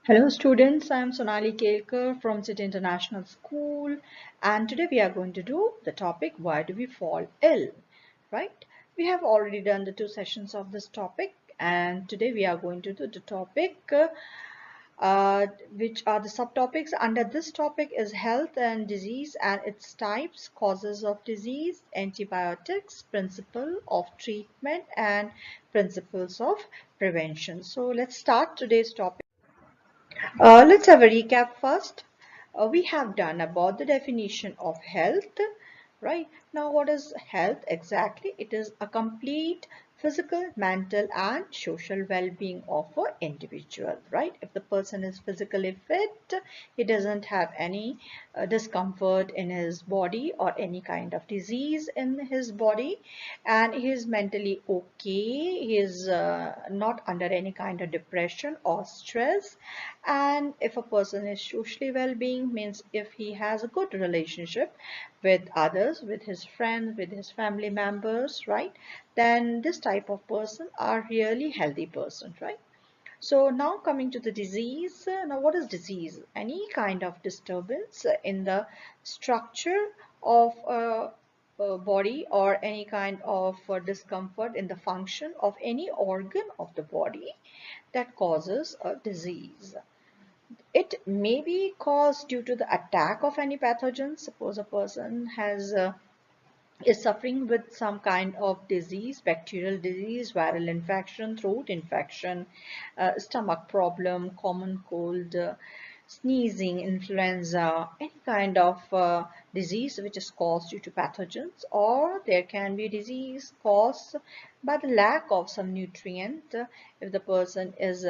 Hello students, I am Sonali Kelkar from City International School, and today we are going to do the topic why do we fall ill, right? We have already done the two sessions of this topic, and today we are going to do the topic which are the subtopics. Under this topic is health and disease and its types, causes of disease, antibiotics, principle of treatment, and principles of prevention. So let's start today's topic. Let's have a recap first. We have done about the definition of health, right? Now, what is health exactly? It is a complete physical, mental, and social well-being of an individual, right? If the person is physically fit, he doesn't have any discomfort in his body or any kind of disease in his body, and he is mentally okay. He is not under any kind of depression or stress. And if a person is socially well-being, means if he has a good relationship with others, with his friends, with his family members, right, then this type of person are really healthy person, right? So now coming to the disease. Now what is disease? Any kind of disturbance in the structure of a body, or any kind of discomfort in the function of any organ of the body that causes a disease. It may be caused due to the attack of any pathogen. Suppose a person is suffering with some kind of disease, bacterial disease, viral infection, throat infection, stomach problem, common cold, sneezing, influenza, any kind of disease which is caused due to pathogens, or there can be disease caused by the lack of some nutrient. If the person is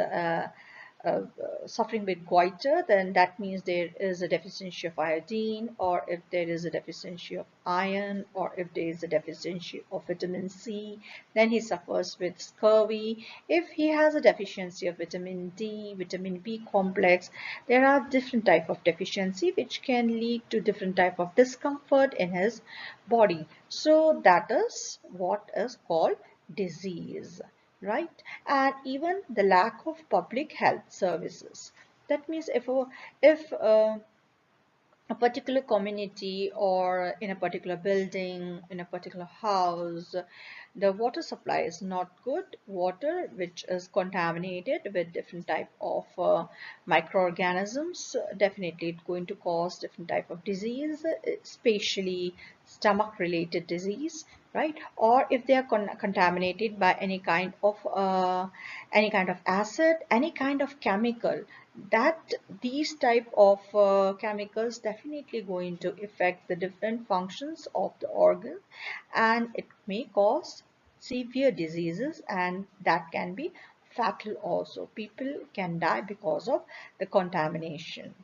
suffering with goiter, then that means there is a deficiency of iodine, or if there is a deficiency of iron, or if there is a deficiency of vitamin C, then he suffers with scurvy. If he has a deficiency of vitamin D, vitamin B complex, there are different type of deficiency which can lead to different type of discomfort in his body. So that is what is called disease, right? And even the lack of public health services. That means if a particular community, or in a particular building, in a particular house, the water supply is not good, water which is contaminated with different type of microorganisms, definitely it's going to cause different type of disease, especially stomach related disease, right? Or if they are contaminated by any kind of acid, any kind of chemical, that these type of chemicals definitely going to affect the different functions of the organ, and it may cause severe diseases, and that can be fatal also. People can die because of the contamination.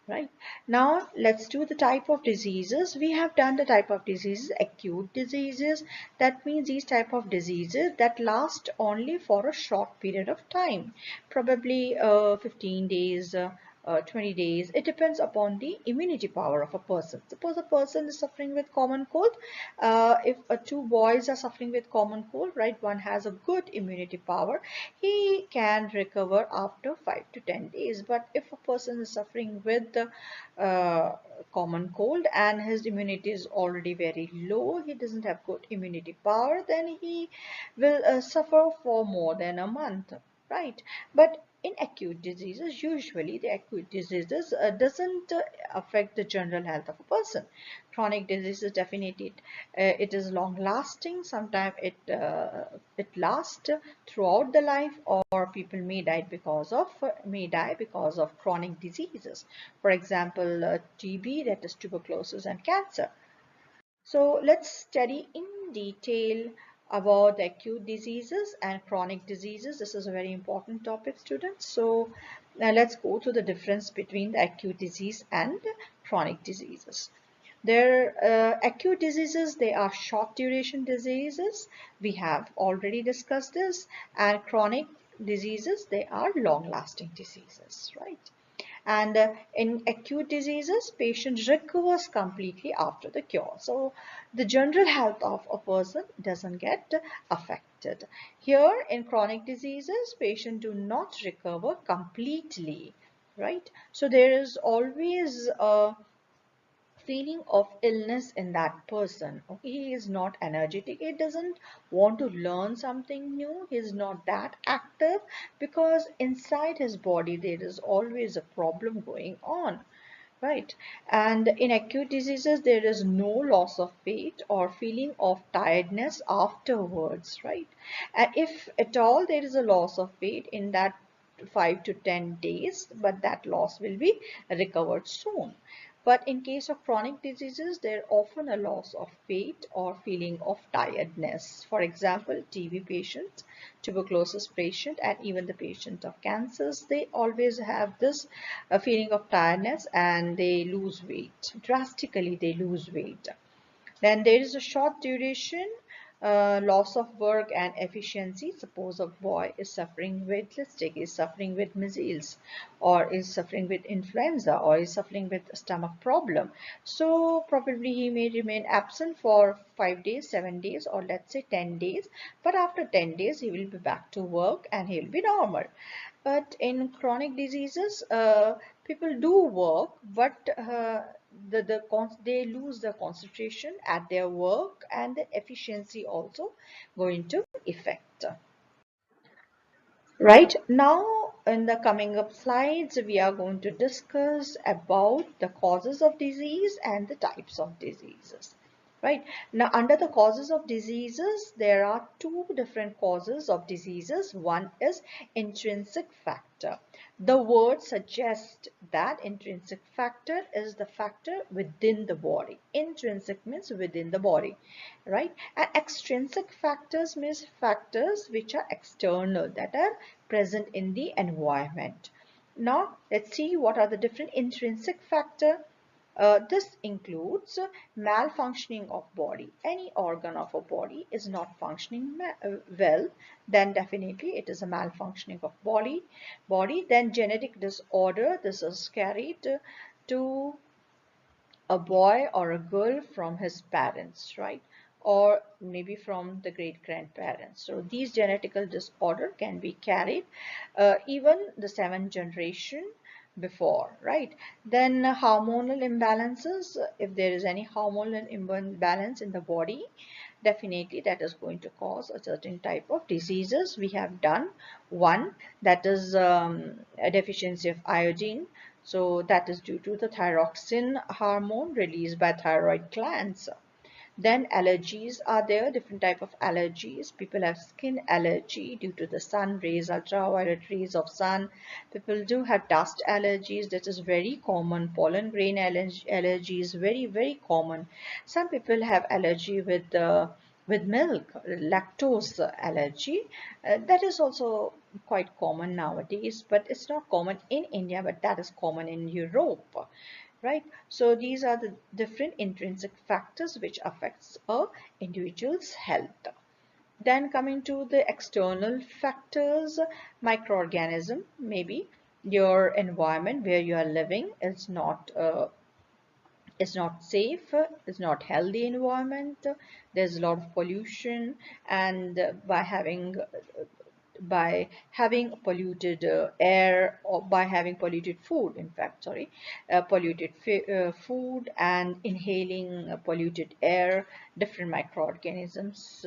Right. Now let's do the type of diseases. We have done the type of diseases, acute diseases. That means these type of diseases that last only for a short period of time, probably 15 days, 20 days. It depends upon the immunity power of a person. Suppose a person is suffering with common cold. If two boys are suffering with common cold, right, one has a good immunity power, he can recover after 5 to 10 days. But if a person is suffering with the common cold and his immunity is already very low, he doesn't have good immunity power, then he will suffer for more than a month, right? But in acute diseases, usually the acute diseases doesn't affect the general health of a person. Chronic diseases definitely it is long lasting. Sometimes it lasts throughout the life, or people may die because of chronic diseases. For example, TB, that is tuberculosis, and cancer. So let's study in detail about the acute diseases and chronic diseases. This is a very important topic, students. So now let's go to the difference between the acute disease and chronic diseases. Their acute diseases, they are short duration diseases. We have already discussed this. And chronic diseases, they are long lasting diseases, right? And in acute diseases, patient recovers completely after the cure. So the general health of a person doesn't get affected. Here in chronic diseases, patients do not recover completely. right? So there is always a feeling of illness in that person. Okay, he is not energetic, he doesn't want to learn something new, he's not that active, because inside his body there is always a problem going on. Right. And in acute diseases, there is no loss of weight or feeling of tiredness afterwards, right? And if at all there is a loss of weight in that 5 to 10 days, but that loss will be recovered soon. But in case of chronic diseases, there often a loss of weight or feeling of tiredness. For example, TB patients, tuberculosis patient, and even the patient of cancers, they always have this feeling of tiredness and they lose weight. Drastically, they lose weight. Then there is a short duration loss of work and efficiency. Suppose a boy is suffering with, let's take, is suffering with measles, or is suffering with influenza, or is suffering with stomach problem. So probably he may remain absent for 5 days, 7 days, or let's say 10 days. But after 10 days, he will be back to work and he will be normal. But in chronic diseases, people do work, but they lose the concentration at their work, and the efficiency also going to affect. Right now, in the coming up slides, we are going to discuss about the causes of disease and the types of diseases. Right now, under the causes of diseases, there are two different causes of diseases. One is intrinsic factor. The word suggests that intrinsic factor is the factor within the body. Intrinsic means within the body, right? And extrinsic factors means factors which are external, that are present in the environment. Now, let's see what are the different intrinsic factors. This includes malfunctioning of body. Any organ of a body is not functioning well, then definitely it is a malfunctioning of body. Then genetic disorder. This is carried to a boy or a girl from his parents, right? Or maybe from the great grandparents. So these genetical disorder can be carried even the seventh generation before, right? Then hormonal imbalances. If there is any hormonal imbalance in the body, definitely that is going to cause a certain type of diseases. We have done one, that is a deficiency of iodine. So that is due to the thyroxine hormone released by thyroid glands. Then allergies are there, different type of allergies. People have skin allergy due to the sun rays, ultraviolet rays of sun. People do have dust allergies, that is very common. Pollen grain allergy is very, very common. Some people have allergy with milk, lactose allergy. That is also quite common nowadays, but it's not common in India, but that is common in Europe, right? So these are the different intrinsic factors which affects a individual's health. Then coming to the external factors, microorganism, maybe your environment where you are living is not safe, is not healthy environment. There's a lot of pollution, and by having polluted air, or by having polluted food, in fact, sorry, polluted food and inhaling polluted air, different microorganisms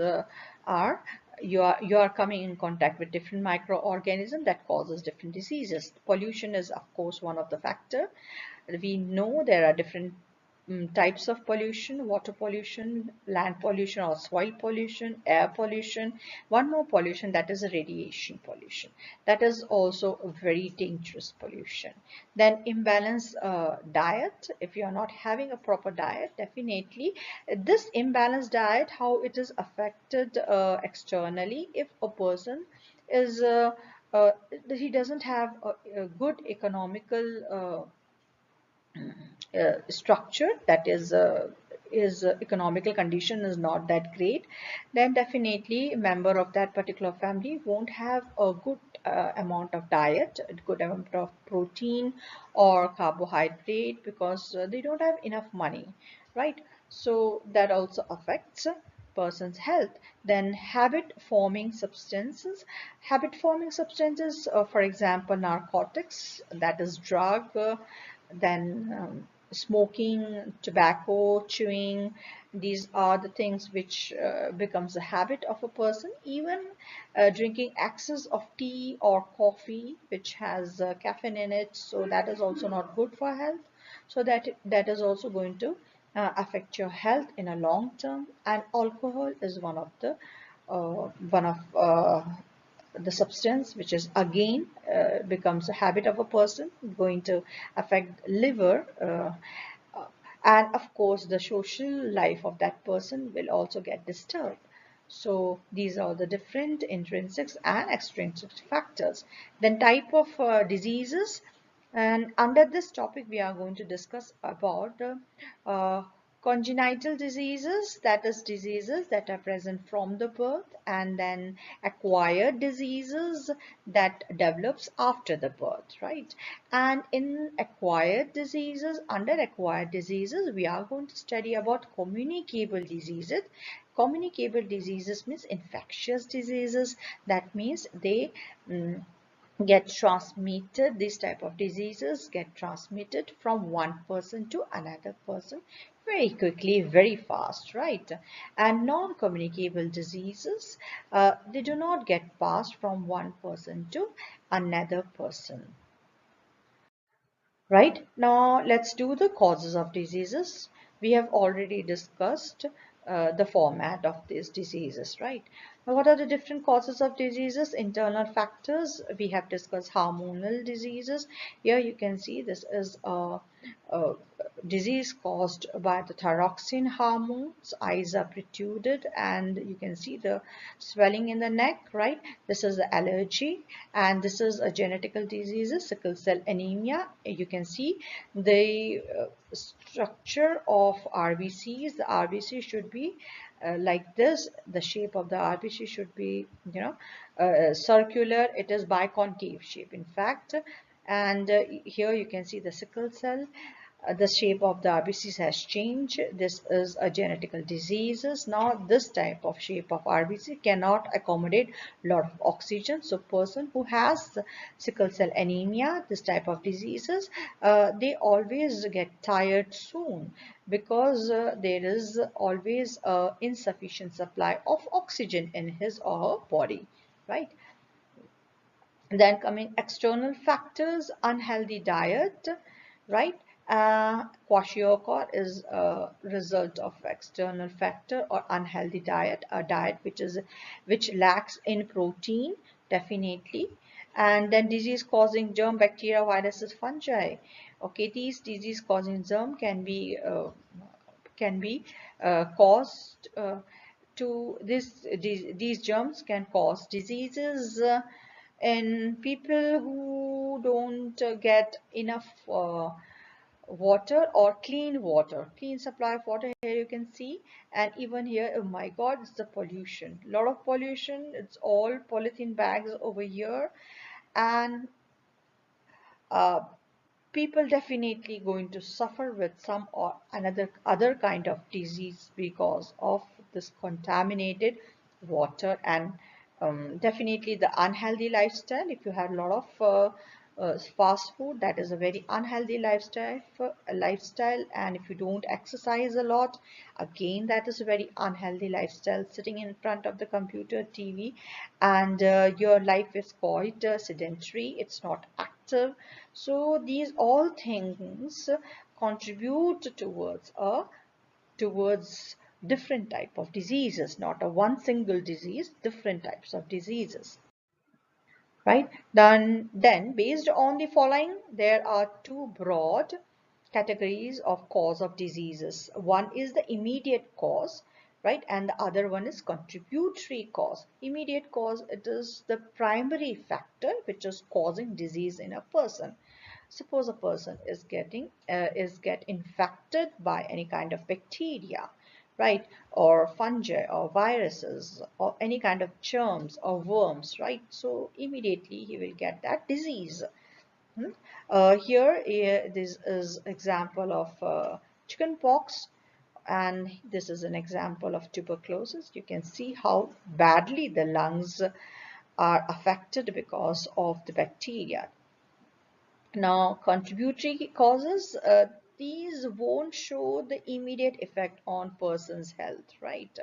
are you are coming in contact with different microorganisms that causes different diseases. Pollution is of course one of the factor. We know there are different types of pollution: water pollution, land pollution or soil pollution, air pollution. One more pollution, that is a radiation pollution. That is also a very dangerous pollution. Then imbalanced diet. If you are not having a proper diet, definitely this imbalanced diet, how it is affected externally. If a person is uh, he doesn't have a good economical structure, that is his economical condition is not that great, then definitely a member of that particular family won't have a good amount of diet, a good amount of protein or carbohydrate, because they don't have enough money, right? So that also affects. person's health. Then habit forming substances, for example, narcotics, that is drug, then smoking, tobacco, chewing. These are the things which becomes a habit of a person. Even drinking excess of tea or coffee which has caffeine in it, so that is also not good for health. So that is also going to affect your health in a long term. And alcohol is one of the substance which is again becomes a habit of a person, going to affect liver, and of course the social life of that person will also get disturbed. So these are the different intrinsic and extrinsic factors. Then type of diseases, and under this topic we are going to discuss about uh, congenital diseases, that is diseases that are present from the birth, and then acquired diseases that develops after the birth, right? And in acquired diseases, under acquired diseases, we are going to study about communicable diseases. Communicable diseases means infectious diseases. That means they get transmitted, these type of diseases get transmitted from one person to another person very quickly, very fast, right? And non-communicable diseases, they do not get passed from one person to another person. Right, now let's do the causes of diseases. We have already discussed the format of these diseases, right? Now, what are the different causes of diseases? Internal factors, we have discussed hormonal diseases. Here you can see this is a disease caused by the thyroxine hormones. Eyes are protruded and you can see the swelling in the neck, right? This is the allergy, and this is a genetical disease, sickle cell anemia. You can see the structure of RBCs. The RBC should be like this. The shape of the RBC should be, circular. It is biconcave shape, in fact. And here you can see the sickle cell. The shape of the RBCs has changed. This is a genetical diseases. Now this type of shape of RBC cannot accommodate a lot of oxygen. So person who has sickle cell anemia, this type of diseases, they always get tired soon because there is always insufficient supply of oxygen in his or her body, right? Then coming external factors, unhealthy diet, right? Kwashiorkor is a result of external factor or unhealthy diet, a diet which lacks in protein, definitely. And then disease causing germ, bacteria, viruses, fungi. Okay, these disease causing germ can be caused to these germs can cause diseases in people who don't get enough water or clean supply of water. Here you can see, and even here, oh my god, it's the pollution, a lot of pollution. It's all polythene bags over here, and uh, people definitely going to suffer with some or another other kind of disease because of this contaminated water. And definitely the unhealthy lifestyle. If you have a lot of fast food, that is a very unhealthy lifestyle. And if you don't exercise a lot, again that is a very unhealthy lifestyle, sitting in front of the computer, TV, and your life is quite sedentary, it's not active. So these all things contribute towards different type of diseases, not a one single disease, different types of diseases, right? Then based on the following, there are two broad categories of cause of diseases. One is the immediate cause, right? And the other one is contributory cause. Immediate cause, it is the primary factor which is causing disease in a person. Suppose a person get infected by any kind of bacteria, right, or fungi or viruses or any kind of germs or worms, right? So immediately he will get that disease. Here this is example of chicken pox, And this is an example of tuberculosis. You can see how badly the lungs are affected because of the bacteria. Now, contributory causes, these won't show the immediate effect on person's health, right?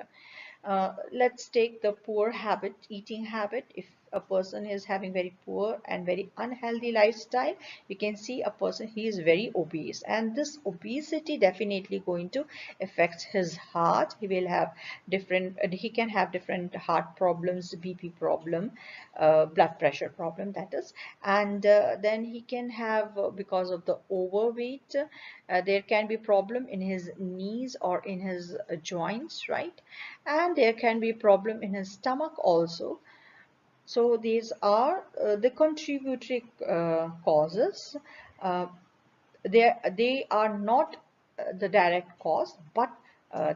Let's take the poor habit, eating habit. If a person is having very poor and very unhealthy lifestyle, you can see a person, he is very obese, and this obesity definitely going to affect his heart. He will have different, he can have different heart problems, BP problem, blood pressure problem, that is. And then he can have, because of the overweight, there can be problem in his knees or in his joints, right? And there can be problem in his stomach also. So these are the contributory causes. uh, they are not the direct cause, but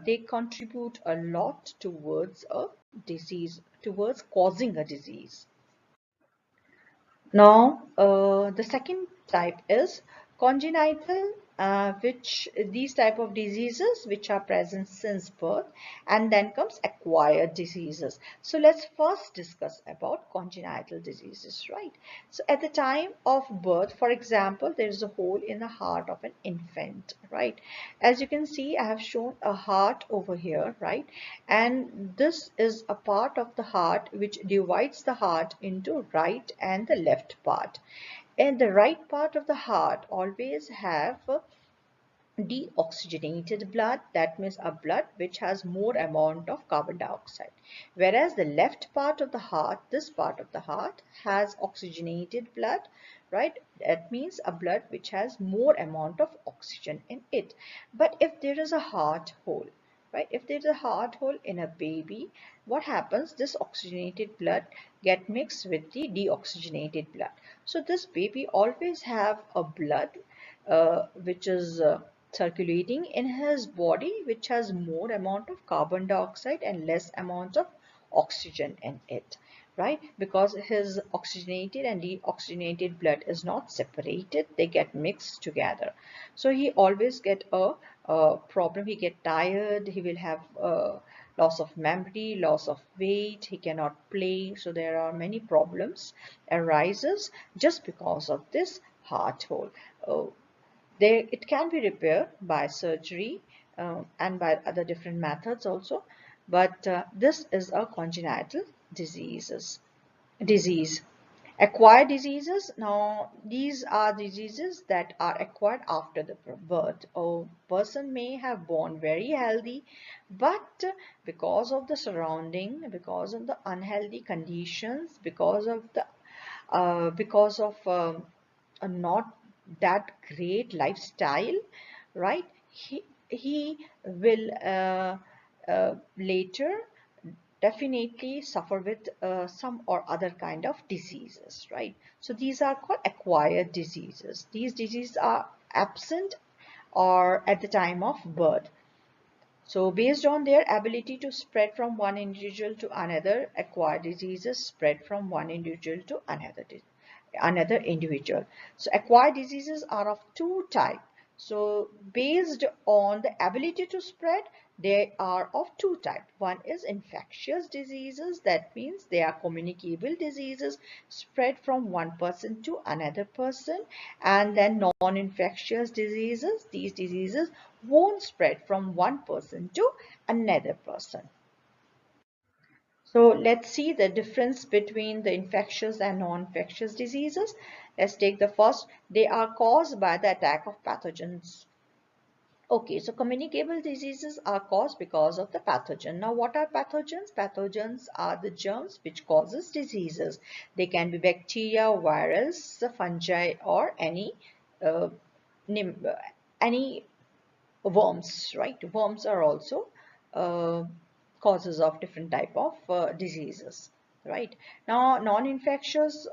they contribute a lot towards a disease, towards causing a disease. Now, the second type is congenital, which these type of diseases which are present since birth, and then comes acquired diseases. So let's first discuss about congenital diseases, right? So at the time of birth, for example, there is a hole in the heart of an infant, right? As you can see, I have shown a heart over here, right? And this is a part of the heart which divides the heart into right and the left part. And the right part of the heart always have deoxygenated blood, that means a blood which has more amount of carbon dioxide, whereas the left part of the heart, this part of the heart, has oxygenated blood, right? That means a blood which has more amount of oxygen in it. But if there is a heart hole, right, if there's a heart hole in a baby, what happens? This oxygenated blood get mixed with the deoxygenated blood. So this baby always have a blood which is circulating in his body, which has more amount of carbon dioxide and less amount of oxygen in it, right? Because his oxygenated and deoxygenated blood is not separated, they get mixed together. So he always get a problem. He get tired, he will have loss of memory, loss of weight, he cannot play. So there are many problems arises just because of this heart hole. uh, it can be repaired by surgery and by other different methods also, but this is a congenital disease. Acquired diseases, now these are diseases that are acquired after the birth. A person may have born very healthy, but because of the surrounding, because of the unhealthy conditions, because of a not that great lifestyle, right? He will later definitely suffer with some or other kind of diseases, right? So these are called acquired diseases. These diseases are absent or at the time of birth. So based on their ability to spread from one individual to another, acquired diseases spread from one individual to another individual. So acquired diseases are of two types. So based on the ability to spread, they are of two types. One is infectious diseases, that means they are communicable diseases spread from one person to another person. And then non-infectious diseases, these diseases won't spread from one person to another person. So let's see the difference between the infectious and non-infectious diseases. Let's take the first. They are caused by the attack of pathogens. Okay, so communicable diseases are caused because of the pathogen. Now, what are pathogens? Pathogens are the germs which causes diseases. They can be bacteria, virus, fungi, or uh, any worms, right? Worms are also uh, causes of different type of diseases, right? Now, non-infectious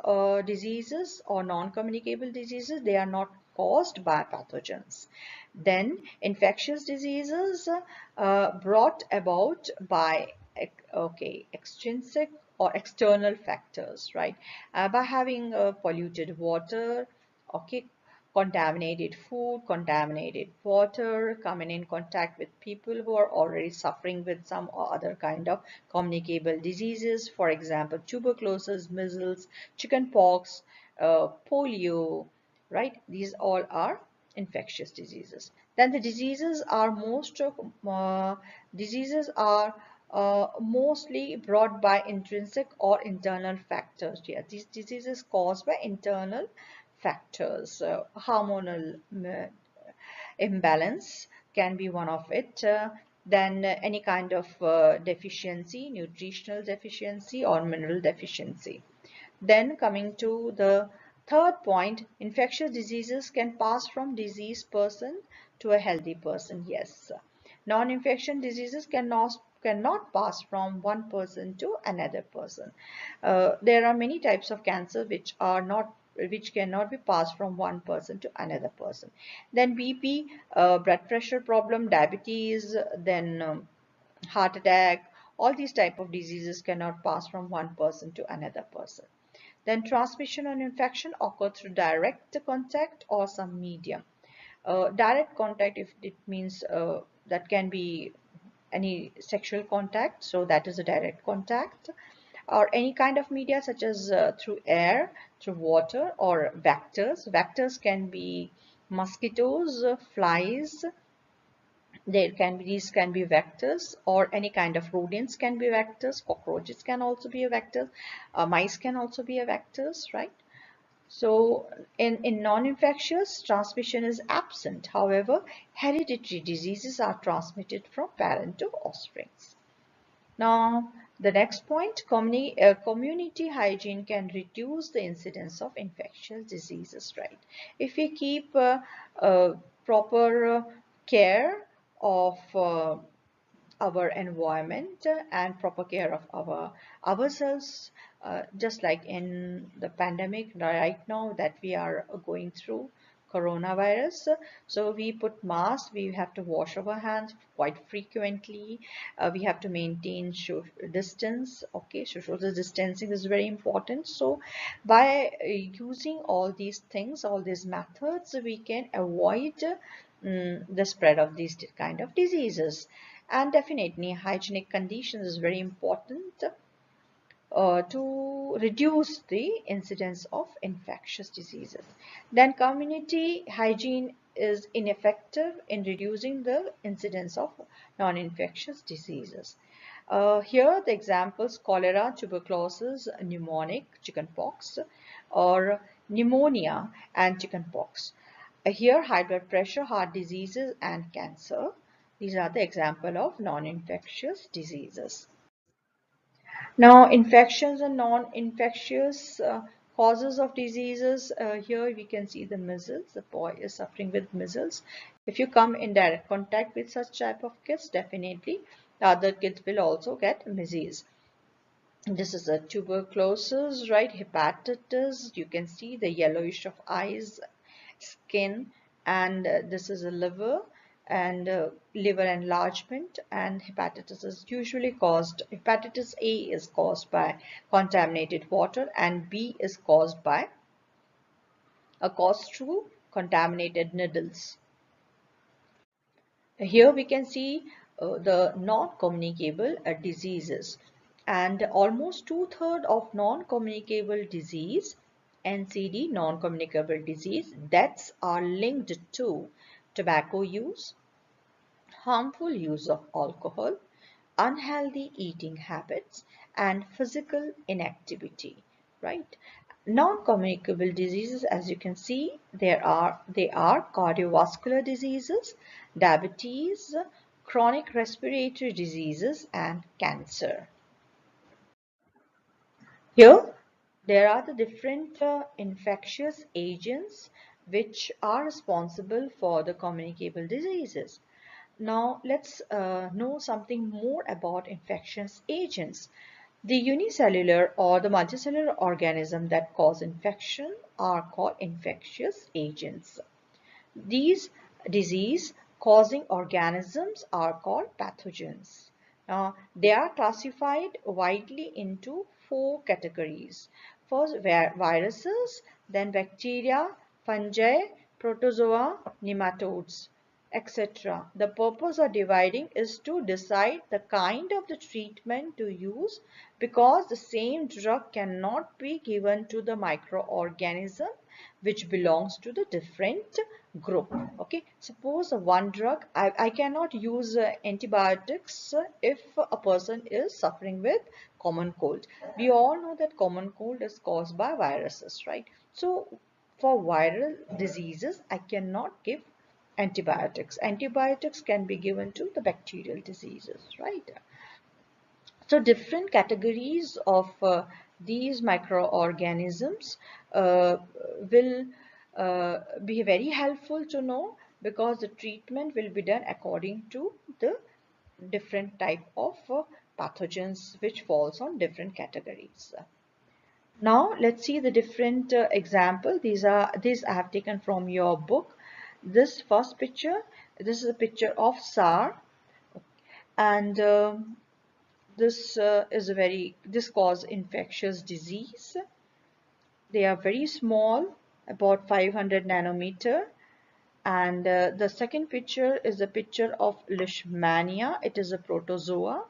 diseases or non-communicable diseases, they are not caused by pathogens. Then infectious diseases brought about by extrinsic or external factors, right? By having polluted water, okay, contaminated food, contaminated water, coming in contact with people who are already suffering with some or other kind of communicable diseases, for example, tuberculosis, measles, chickenpox, polio, right? These all are infectious diseases. Then the diseases are mostly brought by intrinsic or internal factors. Yeah, these diseases caused by internal factors. Hormonal imbalance can be one of it. Then any kind of deficiency, nutritional deficiency or mineral deficiency. Then coming to the third point, infectious diseases can pass from diseased person to a healthy person. Yes. Non-infection diseases cannot pass from one person to another person. There are many types of cancer which cannot be passed from one person to another person. Then BP, blood pressure problem, diabetes, then heart attack, all these type of diseases cannot pass from one person to another person. Then transmission and infection occur through direct contact or some medium. Direct contact, if it means that can be any sexual contact, so that is a direct contact, or any kind of media such as through air, through water, or vectors. Vectors can be mosquitoes, flies, these can be vectors, or any kind of rodents can be vectors, cockroaches can also be a vector, mice can also be a vectors, right? So in non-infectious, transmission is absent. However, hereditary diseases are transmitted from parent to offsprings. Now, the next point, community hygiene can reduce the incidence of infectious diseases, right? If we keep proper care of our environment and proper care of ourselves, just like in the pandemic right now that we are going through coronavirus. So we put masks, we have to wash our hands quite frequently, we have to maintain distance. Okay, social distancing is very important. So by using all these things, all these methods, we can avoid the spread of these kind of diseases. And definitely hygienic conditions is very important to reduce the incidence of infectious diseases. Then community hygiene is ineffective in reducing the incidence of non-infectious diseases. Here the examples: cholera, tuberculosis, pneumonic, chickenpox, or pneumonia and chickenpox. Here high blood pressure, heart diseases and cancer. These are the example of non-infectious diseases. Now, infections and non-infectious causes of diseases. Here we can see the measles. The boy is suffering with measles. If you come in direct contact with such type of kids, definitely the other kids will also get measles. This is a tuberculosis, right? Hepatitis. You can see the yellowish of eyes, skin, and this is a liver and liver enlargement. And hepatitis is usually caused, hepatitis A is caused by contaminated water, and B is caused by caused through contaminated needles. Here we can see the non-communicable diseases, and almost two-thirds of non-communicable disease, NCD, non-communicable disease, deaths are linked to tobacco use, harmful use of alcohol, unhealthy eating habits, and physical inactivity, right? Non-communicable diseases, as you can see, they are cardiovascular diseases, diabetes, chronic respiratory diseases, and cancer. Here, there are the different infectious agents which are responsible for the communicable diseases. Now, let's know something more about infectious agents. The unicellular or the multicellular organism that cause infection are called infectious agents. These disease causing organisms are called pathogens. They are classified widely into four categories. First, viruses, then bacteria, fungi, protozoa, nematodes, etc. The purpose of dividing is to decide the kind of the treatment to use, because the same drug cannot be given to the microorganism which belongs to the different group. Okay, suppose one drug, I cannot use antibiotics if a person is suffering with common cold. We all know that common cold is caused by viruses, right? So for viral diseases, I cannot give antibiotics. Antibiotics can be given to the bacterial diseases, right? So different categories of these microorganisms will be very helpful to know, because the treatment will be done according to the different type of pathogens which falls on different categories. Now let's see the different example. These I have taken from your book. This first picture, this is a picture of SAR, and this cause infectious disease. They are very small, about 500 nanometer. And the second picture is a picture of Leishmania. It is a protozoa.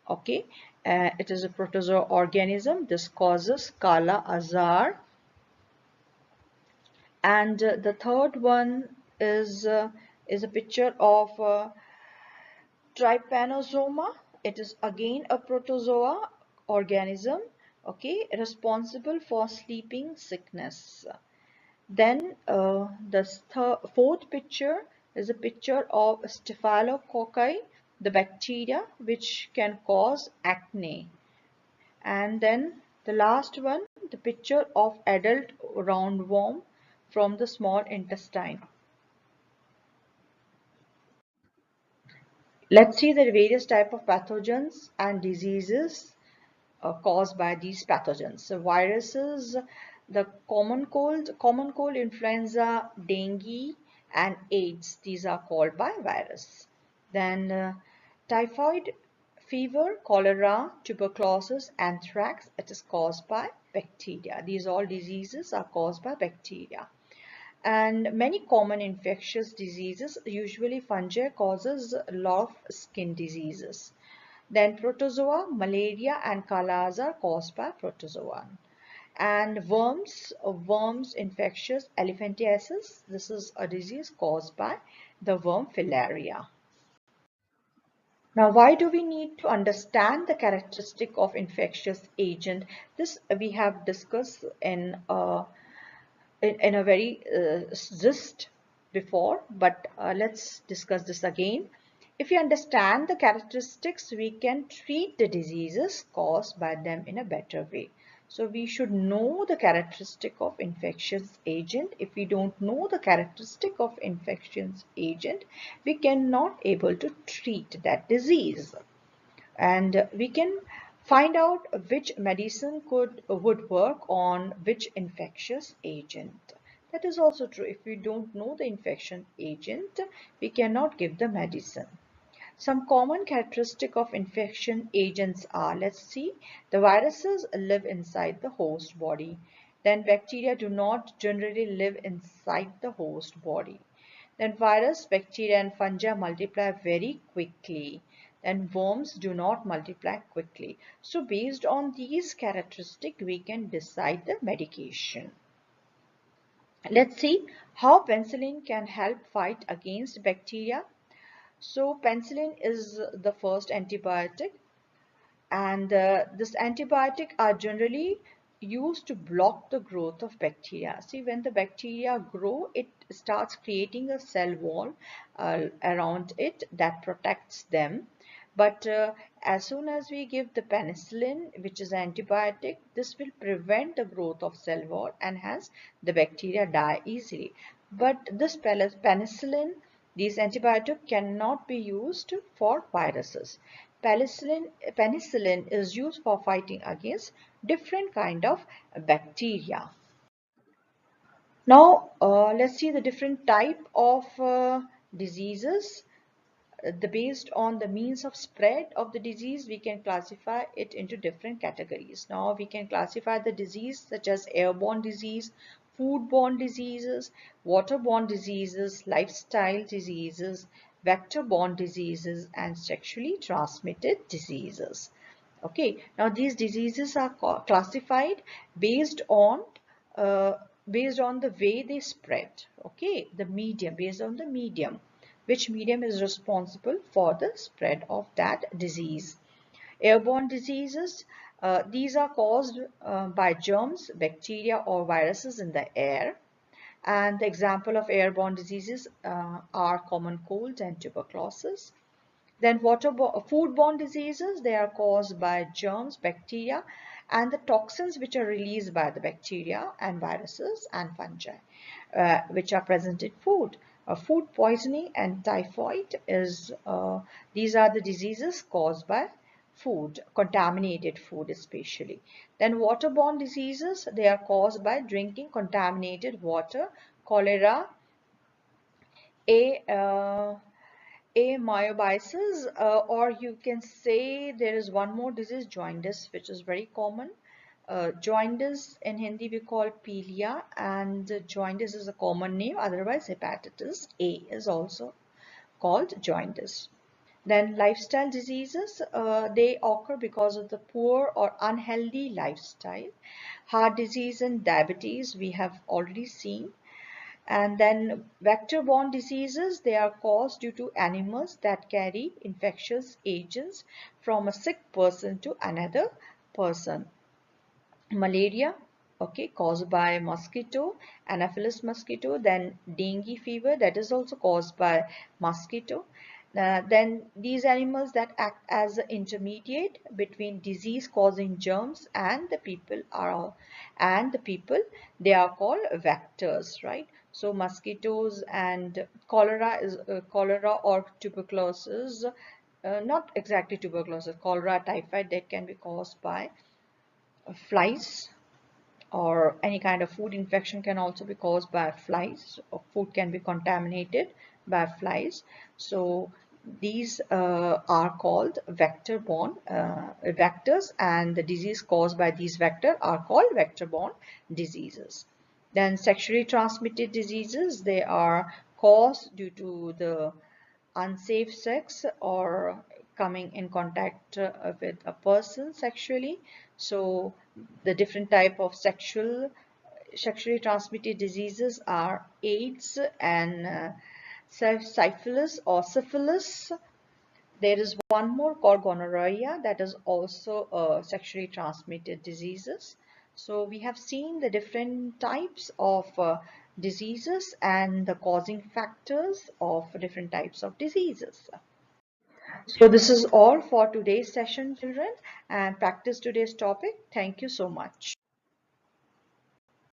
Okay, it is a protozoa organism. This causes Kala Azar. And the third one is a picture of Trypanosoma. It is again a protozoa organism, okay, responsible for sleeping sickness. Then the fourth picture is a picture of Staphylococci, the bacteria which can cause acne. And then the last one, the picture of adult roundworm from the small intestine. Let's see the various type of pathogens and diseases caused by these pathogens. So viruses, the common cold, influenza, dengue, and AIDS. These are called by virus. Then typhoid fever, cholera, tuberculosis, anthrax. It is caused by bacteria. These all diseases are caused by bacteria. And many common infectious diseases, usually fungi, causes a lot of skin diseases. Then protozoa, malaria and Kala are caused by protozoa. And worms infectious elephantiasis. This is a disease caused by the worm filaria. Now, why do we need to understand the characteristic of infectious agent? This we have discussed in a very gist before, but let's discuss this again. If you understand the characteristics, we can treat the diseases caused by them in a better way. So we should know the characteristic of infectious agent. If we don't know the characteristic of infectious agent, we cannot able to treat that disease. And we can find out which medicine would work on which infectious agent. That is also true. If we don't know the infection agent, we cannot give the medicine. Some common characteristic of infection agents are, let's see, the viruses live inside the host body. Then bacteria do not generally live inside the host body. Then virus, bacteria and fungi multiply very quickly. Then worms do not multiply quickly. So based on these characteristics, we can decide the medication. Let's see how penicillin can help fight against bacteria. So penicillin is the first antibiotic, and this antibiotic are generally used to block the growth of bacteria. See, when the bacteria grow, it starts creating a cell wall around it that protects them. But as soon as we give the penicillin, which is antibiotic, this will prevent the growth of cell wall, and hence the bacteria die easily. But this penicillin, these antibiotics cannot be used for viruses. Penicillin is used for fighting against different kind of bacteria. Now let's see the different type of diseases. Based on the means of spread of the disease, we can classify it into different categories. Now we can classify the disease such as airborne disease, foodborne diseases, waterborne diseases, lifestyle diseases, vector-borne diseases, and sexually transmitted diseases. Okay, now these diseases are classified based on uh, the way they spread. Okay, the medium, based on the medium, which medium is responsible for the spread of that disease. Airborne diseases, these are caused by germs, bacteria, or viruses in the air. And the example of airborne diseases are common cold and tuberculosis. Then foodborne diseases, they are caused by germs, bacteria, and the toxins which are released by the bacteria and viruses and fungi, which are present in food. Food poisoning and typhoid these are the diseases caused by food, contaminated food especially. Then waterborne diseases, they are caused by drinking contaminated water, cholera, a amyobiasis, or you can say there is one more disease, jaundice, which is very common. Jaundice in Hindi we call pilia, and jaundice is a common name. Otherwise, hepatitis A is also called jaundice. Then lifestyle diseases, they occur because of the poor or unhealthy lifestyle. Heart disease and diabetes we have already seen. And then vector-borne diseases, they are caused due to animals that carry infectious agents from a sick person to another person. Malaria, okay, caused by mosquito, Anopheles mosquito. Then dengue fever, that is also caused by mosquito. Then these animals that act as an intermediate between disease causing germs and the people they are called vectors, right? So mosquitoes and cholera or tuberculosis, not exactly tuberculosis, cholera, typhoid, that can be caused by flies, or any kind of food infection can also be caused by flies, or food can be contaminated by flies. So these are called vector-borne vectors, and the disease caused by these vectors are called vector-borne diseases. Then sexually transmitted diseases, they are caused due to the unsafe sex or coming in contact with a person sexually. So the different type of sexually transmitted diseases are AIDS and syphilis or syphilis. There is one more called gonorrhea, that is also sexually transmitted diseases. So we have seen the different types of diseases and the causing factors of different types of diseases. So this is all for today's session, children, and practice today's topic. Thank you so much.